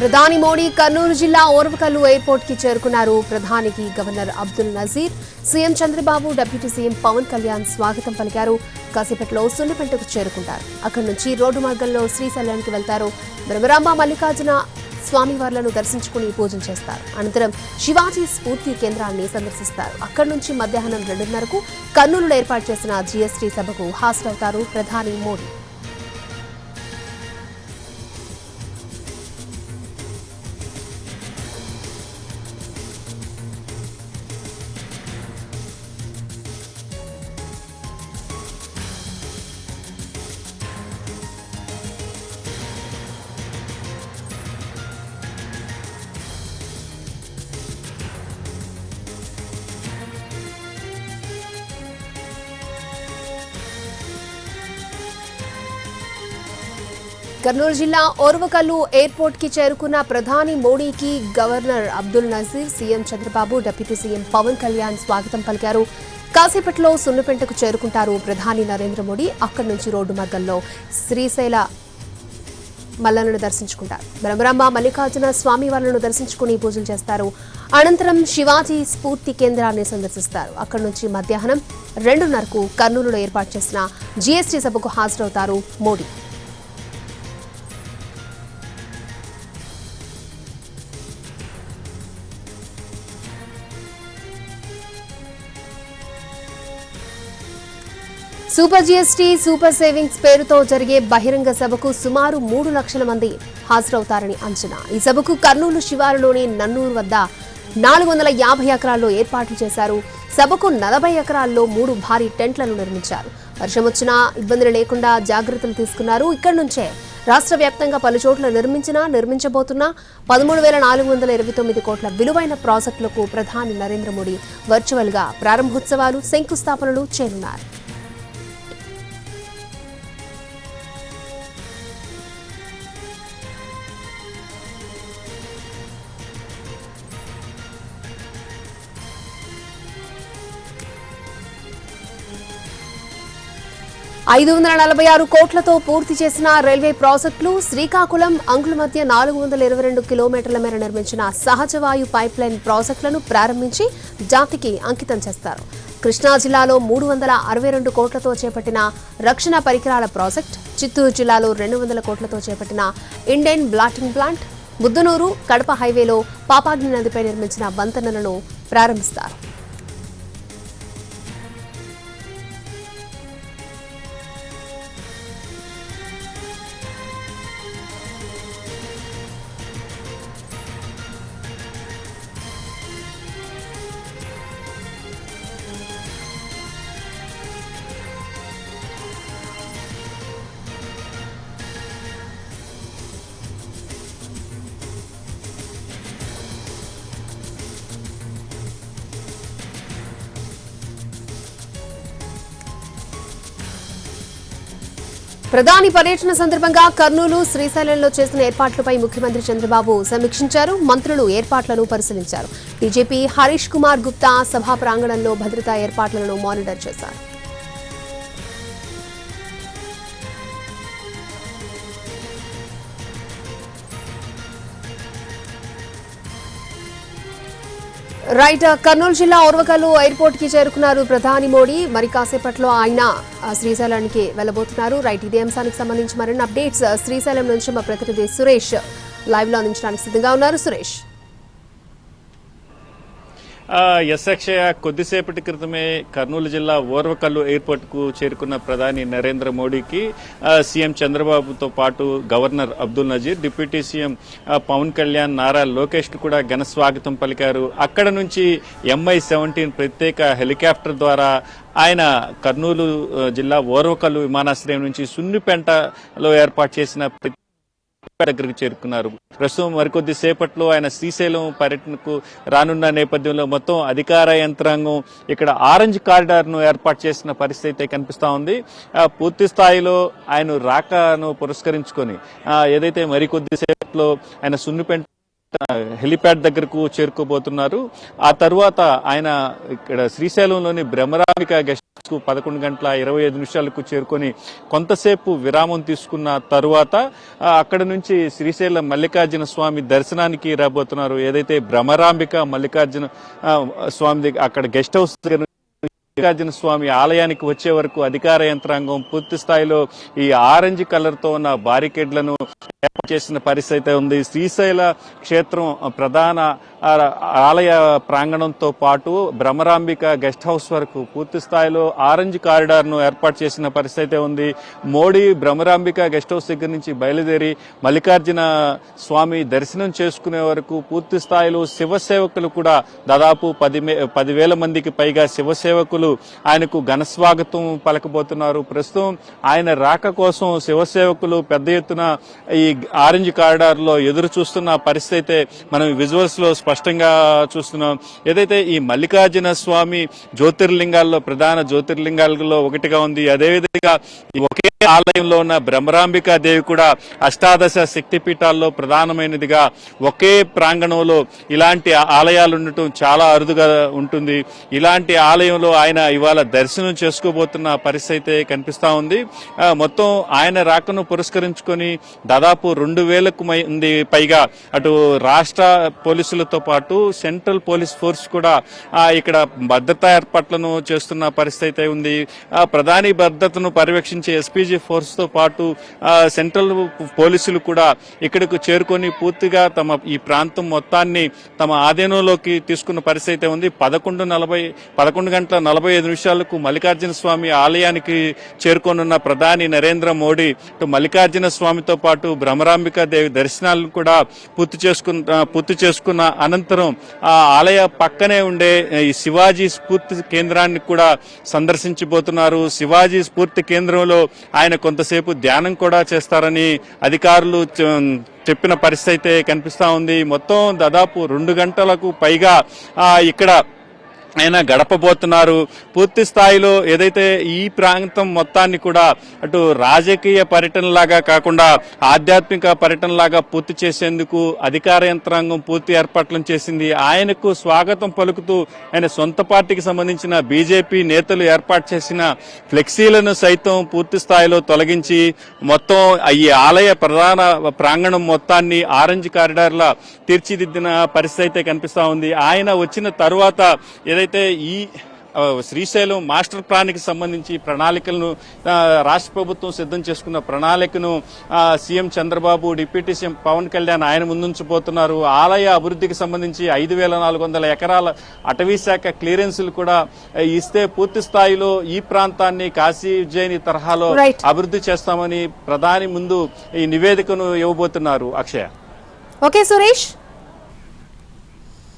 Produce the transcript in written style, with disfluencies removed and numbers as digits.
ప్రధాని మోడీ కర్నూలు జిల్లా ఓర్వకల్లు ఎయిర్పోర్ట్ కి చేరుకున్నారు. ప్రధానికి governor Abdul Nazeer, CM Chandrababu, deputy CM Pawan Kalyan స్వాగతం పలికారు. కాసేపట్లో సున్నిపెంటకు చేరుకుంటారు. అక్కడి నుంచి రోడ్డు మార్గంలో శ్రీశైలానికి వెళ్తారు. బ్రహ్మరాంబ మల్లికార్జున స్వామివార్లను దర్శించుకుని పూజలు చేస్తారు. అనంతరం శివాజీ స్ఫూర్తి కేంద్రాన్ని సందర్శిస్తారు. అక్కడి నుంచి మధ్యాహ్నం 2:30కు కర్నూలులో ఏర్పాటు చేసిన జీఎస్టీ సభకు హాజరవుతారు ప్రధాని మోడీ. కర్నూలు జిల్లా ఓర్వకల్లు ఎయిర్పోర్ట్ కి చేరుకున్న ప్రధాని మోడీకి governor Abdul Nazeer, CM Chandrababu, deputy CM Pawan Kalyan స్వాగతం పలికారు. కాసేపట్లో సున్నిపెంటకు చేరుకుంటారు ప్రధాని నరేంద్ర మోడీ. అక్కడి నుంచి రోడ్డు మార్గంలో శ్రీశైల మల్లలను దర్శించుకుంటారు. బ్రహ్మరాంబ మల్లికార్జున స్వామివార్లను దర్శించుకుని పూజలు చేస్తారు. అనంతరం శివాజీ స్ఫూర్తి కేంద్రాన్ని సందర్శిస్తారు. అక్కడి నుంచి మధ్యాహ్నం 2:30కు కర్నూలులో ఏర్పాటు చేసిన జీఎస్టీ సభకు హాజరవుతారు Modi. Super GST, super savings పేరుతో జరిగే బహిరంగ సభకు సుమారు 3 లక్షల మంది హాజరవుతారని అంచనా. ఈ సభకు కర్నూలు శివారులోని నన్నూరు వద్ద 450 ఎకరాల్లో ఏర్పాట్లు చేశారు. సభకు 40 ఎకరాల్లో 3 భారీ టెంట్లను నిర్మించారు. వర్షం వచ్చినా ఇబ్బందులు లేకుండా జాగ్రత్తలు తీసుకున్నారు. ఇక్కడి నుంచే రాష్ట్ర వ్యాప్తంగా పలు చోట్ల నిర్మించబోతున్న 13,429 కోట్ల విలువైన ప్రాజెక్టులకు ప్రధాని నరేంద్ర మోడీ వర్చువల్ గా ప్రారంభోత్సవాలు, శంకుస్థాపనలు చేయనున్నారు. $546 కోట్లతో పూర్తి చేసిన రైల్వే ప్రాజెక్టులు, శ్రీకాకుళం, అంగుల మధ్య 422 కిలోమీటర్ల మేర నిర్మించిన సహజవాయు పైప్ లైన్ ప్రాజెక్టులను ప్రారంభించి జాతికి అంకితం చేస్తారు. కృష్ణా జిల్లాలో 362 కోట్లతో చేపట్టిన రక్షణ పరికరాల ప్రాజెక్ట్, చిత్తూరు జిల్లాలో 200 కోట్లతో చేపట్టిన ఇండెన్ బ్లాటింగ్ ప్లాంట్, ముద్దనూరు, కడప హైవేలో పాపాగ్ని నదిపై నిర్మించిన వంతెనలను ప్రారంభిస్తారు. ప్రధాని పర్యటన సందర్భంగా కర్నూలు, శ్రీశైలంలో చేసిన ఏర్పాట్లపై ముఖ్యమంత్రి చంద్రబాబు సమీక్షించారు. మంత్రులు ఏర్పాట్లను పరిశీలించారు. డీజీపీ హరీష్ కుమార్ గుప్తా సభా ప్రాంగణంలో భద్రతా ఏర్పాట్లను మానిటర్ చేశారు. రైట్, కర్నూలు జిల్లా ఓర్వకల్లు ఎయిర్పోర్ట్ కి చేరుకున్నారు ప్రధాని మోడీ. మరి కాసేపట్లో ఆయన శ్రీశైలానికి వెళ్లబోతున్నారు. రైట్, ఇదే అంశానికి సంబంధించి మరిన్ని అప్డేట్స్ శ్రీశైలం నుంచి మా ప్రతినిధి సురేష్ లైవ్ లో అందించడానికి సిద్ధంగా ఉన్నారు. సురేష్. ఎస్ అక్షయ, కొద్దిసేపటి క్రితమే కర్నూలు జిల్లా ఓర్వకల్లు ఎయిర్పోర్ట్ కు చేరుకున్న ప్రధాని నరేంద్ర మోడీకి సీఎం చంద్రబాబుతో పాటు governor Abdul Nazeer, deputy CM Pawan Kalyan, Nara Lokesh కూడా ఘన స్వాగతం పలికారు. అక్కడ నుంచి MI-17 ప్రత్యేక హెలికాప్టర్ ద్వారా ఆయన కర్నూలు జిల్లా ఓర్వకల్లు విమానాశ్రయం నుంచి సున్నిపెంటలో ఏర్పాటు చేసిన దగ్గరికి చేరుకున్నారు. ప్రస్తుతం మరికొద్ది సేపట్లో ఆయన శ్రీశైలం పర్యటనకు రానున్న నేపథ్యంలో మొత్తం అధికార యంత్రాంగం ఇక్కడ ఆరెంజ్ కారిడార్ ను ఏర్పాటు చేసిన పరిస్థితి కనిపిస్తా ఉంది. పూర్తి స్థాయిలో ఆయన రాకను పురస్కరించుకొని ఏదైతే మరికొద్ది సేపట్లో ఆయన సున్నిపెంట హెలిప్యాడ్ దగ్గరకు చేరుకోబోతున్నారు. ఆ తరువాత ఆయన ఇక్కడ శ్రీశైలంలోని బ్రహ్మరాంబిక గెస్ట్ కు 11:25 చేరుకొని కొంతసేపు విరామం తీసుకున్న తరువాత అక్కడ నుంచి శ్రీశైలం మల్లికార్జున స్వామి దర్శనానికి రాబోతున్నారు. ఏదైతే భ్రమరాంబిక మల్లికార్జున స్వామి అక్కడ గెస్ట్ హౌస్ దగ్గర మల్లికార్జున స్వామి ఆలయానికి వచ్చే వరకు అధికార యంత్రాంగం పూర్తి స్థాయిలో ఈ ఆరెంజ్ కలర్ తో ఉన్న బారికేడ్లను ఏర్పాటు చేసిన పరిస్థితి ఉంది. శ్రీశైల క్షేత్రం ప్రధాన ఆలయ ప్రాంగణంతో పాటు భ్రమరాంబిక గెస్ట్ హౌస్ వరకు పూర్తి స్థాయిలో ఆరెంజ్ కారిడార్ ను ఏర్పాటు చేసిన పరిస్థితి ఉంది. మోడీ భ్రమరాంబిక గెస్ట్ హౌస్ దగ్గర నుంచి బయలుదేరి మల్లికార్జున స్వామి దర్శనం చేసుకునే వరకు పూర్తి స్థాయిలో శివసేవకులు కూడా దాదాపు 10,000 మందికి పైగా శివసేవకులు ఆయనకు ఘనస్వాగతం పలకబోతున్నారు. ప్రస్తుతం ఆయన రాక కోసం శివసేవకులు పెద్ద ఎత్తున ఈ ఆరెంజ్ కారిడార్ లో ఎదురు చూస్తున్న పరిస్థితి మనం విజువల్స్ లో స్పష్టంగా చూస్తున్నాం. ఏదైతే ఈ మల్లికార్జున స్వామి జ్యోతిర్లింగాల్లో ప్రధాన జ్యోతిర్లింగాలలో ఒకటిగా ఉంది. అదేవిధంగా ఒకే ఆలయంలో ఉన్న భ్రమరాంబికా దేవి కూడా అష్టాదశ శక్తిపీఠాల్లో ప్రధానమైనదిగా ఒకే ప్రాంగణంలో ఇలాంటి ఆలయాలు ఉండటం చాలా అరుదుగా ఉంటుంది. ఇలాంటి ఆలయంలో ఆయన ఇవాళ దర్శనం చేసుకోబోతున్న పరిస్థితి కనిపిస్తా ఉంది. మొత్తం ఆయన రాకను పురస్కరించుకొని దాదాపు 2,000కు మంది పైగా అటు రాష్ట్ర పోలీసులతో పాటు సెంట్రల్ పోలీస్ ఫోర్స్ కూడా ఇక్కడ భద్రతా ఏర్పాట్లను చేస్తున్న పరిస్థితి ఉంది. ప్రధాని భద్రతను పర్యవేక్షించే ఎస్పీజీ ఫోర్స్ తో పాటు సెంట్రల్ పోలీసులు కూడా ఇక్కడకు చేరుకొని పూర్తిగా తమ ఈ ప్రాంతం మొత్తాన్ని తమ ఆధీనంలోకి తీసుకున్న పరిస్థితి ఉంది. 11:45 మల్లికార్జున స్వామి ఆలయానికి చేరుకోనున్న ప్రధాని నరేంద్ర మోడీ మల్లికార్జున స్వామితో పాటు భ్రమరాంబికా దేవి దర్శనాలను కూడా పూర్తి చేసుకున్న అనంతరం ఆ ఆలయ పక్కనే ఉండే ఈ శివాజీ స్ఫూర్తి కేంద్రాన్ని కూడా సందర్శించబోతున్నారు. శివాజీ స్ఫూర్తి కేంద్రంలో ఆయన కొంతసేపు ధ్యానం కూడా చేస్తారని అధికారులు చెప్పిన పరిస్థితి కనిపిస్తా ఉంది. మొత్తం దాదాపు 2 గంటలకు పైగా ఇక్కడ ఆయన గడపబోతున్నారు. పూర్తి స్థాయిలో ఏదైతే ఈ ప్రాంతం మొత్తాన్ని కూడా అటు రాజకీయ పర్యటనలాగా కాకుండా ఆధ్యాత్మిక పర్యటనలాగా పూర్తి చేసేందుకు అధికార యంత్రాంగం పూర్తి ఏర్పాట్లను చేసింది. ఆయనకు స్వాగతం పలుకుతూ ఆయన సొంత పార్టీకి సంబంధించిన బీజేపీ నేతలు ఏర్పాటు చేసిన ఫ్లెక్సీలను సైతం పూర్తి స్థాయిలో తొలగించి మొత్తం ఈ ఆలయ ప్రధాన ప్రాంగణం మొత్తాన్ని ఆరెంజ్ కారిడార్లా తీర్చిదిద్దిన పరిస్థితి కనిపిస్తా ఉంది. ఆయన వచ్చిన తరువాత ఏదైతే ఈ శ్రీశైలం మాస్టర్ ప్లాన్కి సంబంధించి ప్రణాళికలను రాష్ట్ర ప్రభుత్వం సిద్ధం చేసుకున్న ప్రణాళికను CM Chandrababu, deputy CM Pawan Kalyan ఆయన ముందుంచబోతున్నారు. ఆలయ అభివృద్ధికి సంబంధించి 5,400 ఎకరాల అటవీ శాఖ క్లియరెన్సులు కూడా ఇస్తే పూర్తి స్థాయిలో ఈ ప్రాంతాన్ని కాశీ ఉజ్జయిని తరహాలో అభివృద్ధి చేస్తామని ప్రధాని ముందు ఈ నివేదికను ఇవ్వబోతున్నారు. అక్షయ. ఓకే సురేష్.